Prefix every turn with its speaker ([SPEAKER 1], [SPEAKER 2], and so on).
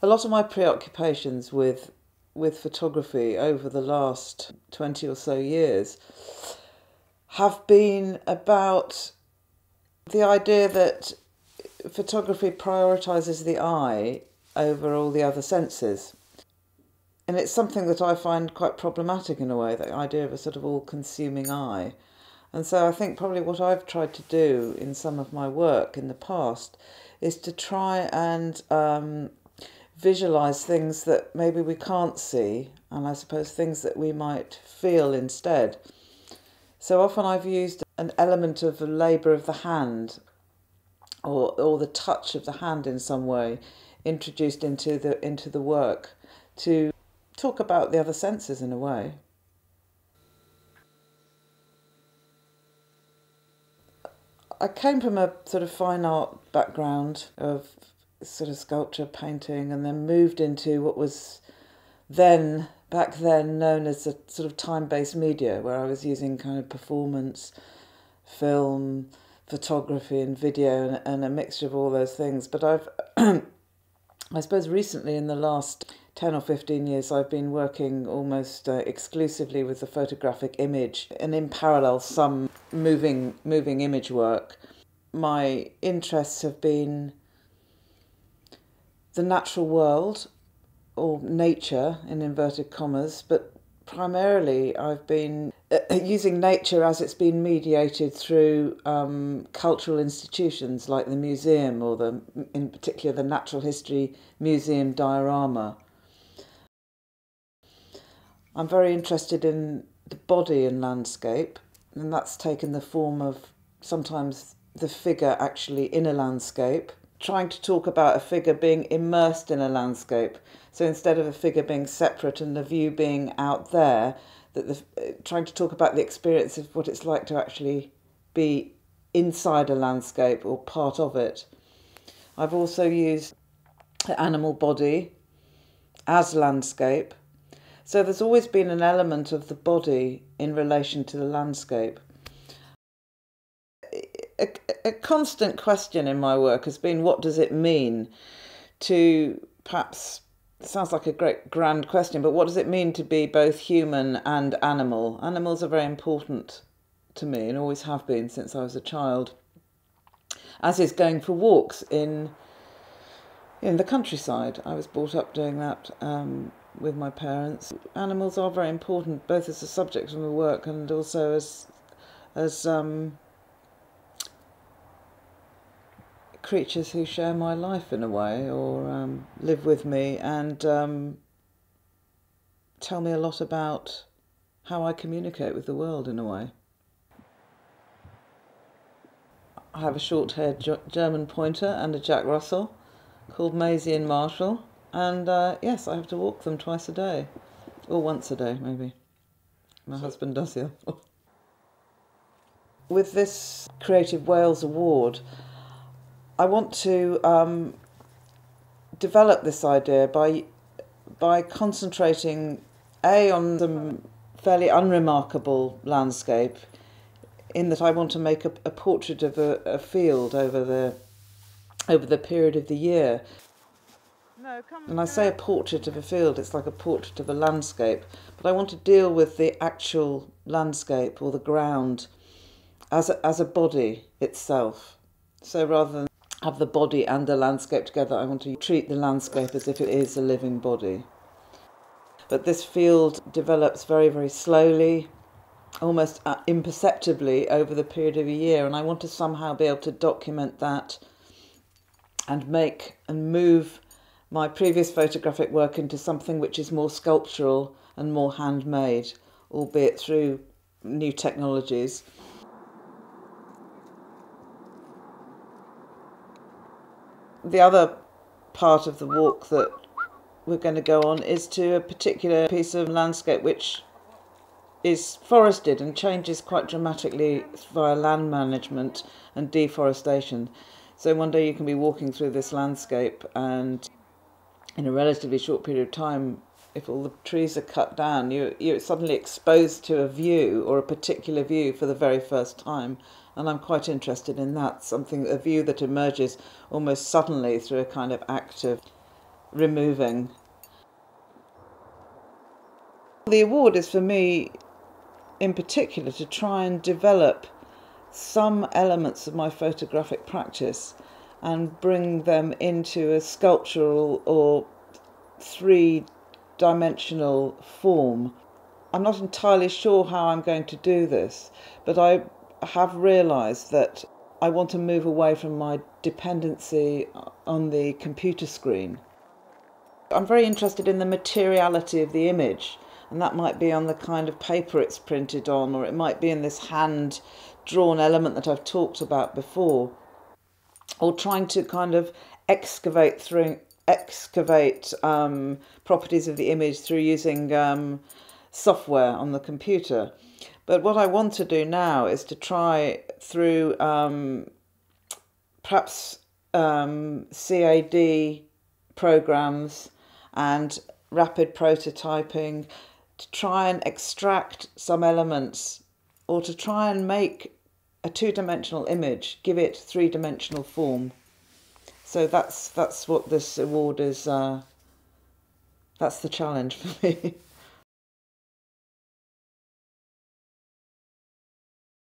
[SPEAKER 1] A lot of my preoccupations with photography over the last 20 or so years have been about the idea that photography prioritises the eye over all the other senses. And it's something that I find quite problematic in a way, the idea of a sort of all-consuming eye. And so I think probably what I've tried to do in some of my work in the past is to try and visualise things that maybe we can't see, and I suppose things that we might feel instead. So often I've used an element of the labour of the hand or the touch of the hand in some way introduced into the work to talk about the other senses in a way. I came from a sort of fine art background of sort of sculpture, painting, and then moved into what was back then known as a sort of time-based media, where I was using kind of performance, film, photography and video and a mixture of all those things. But I've, I suppose recently in the last 10 or 15 years, I've been working almost exclusively with the photographic image and in parallel some moving image work. My interests have been the natural world, or nature in inverted commas, but primarily I've been using nature as it's been mediated through cultural institutions like the museum or in particular the Natural History Museum diorama. I'm very interested in the body in landscape, and that's taken the form of sometimes the figure actually in a landscape, trying to talk about a figure being immersed in a landscape. So instead of a figure being separate and the view being out there, trying to talk about the experience of what it's like to actually be inside a landscape or part of it. I've also used the animal body as landscape. So there's always been an element of the body in relation to the landscape. A constant question in my work has been, what does it mean to, perhaps, it sounds like a great grand question, but what does it mean to be both human and animal? Animals are very important to me and always have been since I was a child, as is going for walks in the countryside. I was brought up doing that with my parents. Animals are very important, both as a subject of my work and also as creatures who share my life in a way, or live with me and tell me a lot about how I communicate with the world in a way. I have a short-haired German pointer and a Jack Russell called Maisie and Marshall, and yes, I have to walk them twice a day, or once a day maybe. My husband does the other. With this Creative Wales Award, I want to develop this idea by concentrating on some fairly unremarkable landscape, in that I want to make a portrait of a field over the period of the year. And I say a portrait of a field, it's like a portrait of a landscape, but I want to deal with the actual landscape or the ground as a body itself. So rather than have the body and the landscape together, I want to treat the landscape as if it is a living body. But this field develops very, very slowly, almost imperceptibly over the period of a year, and I want to somehow be able to document that and make and move my previous photographic work into something which is more sculptural and more handmade, albeit through new technologies. The other part of the walk that we're going to go on is to a particular piece of landscape which is forested and changes quite dramatically via land management and deforestation. So one day you can be walking through this landscape and in a relatively short period of time, if all the trees are cut down, you're suddenly exposed to a view or a particular view for the very first time. And I'm quite interested in that, a view that emerges almost suddenly through a kind of act of removing. The award is for me in particular to try and develop some elements of my photographic practice and bring them into a sculptural or three-dimensional form. I'm not entirely sure how I'm going to do this, but I have realised that I want to move away from my dependency on the computer screen. I'm very interested in the materiality of the image, and that might be on the kind of paper it's printed on, or it might be in this hand-drawn element that I've talked about before, or trying to kind of excavate properties of the image through using software on the computer. But what I want to do now is to try through perhaps CAD programs and rapid prototyping to try and extract some elements, or to try and make a two-dimensional image, give it three-dimensional form. So that's what this award is. That's the challenge for me.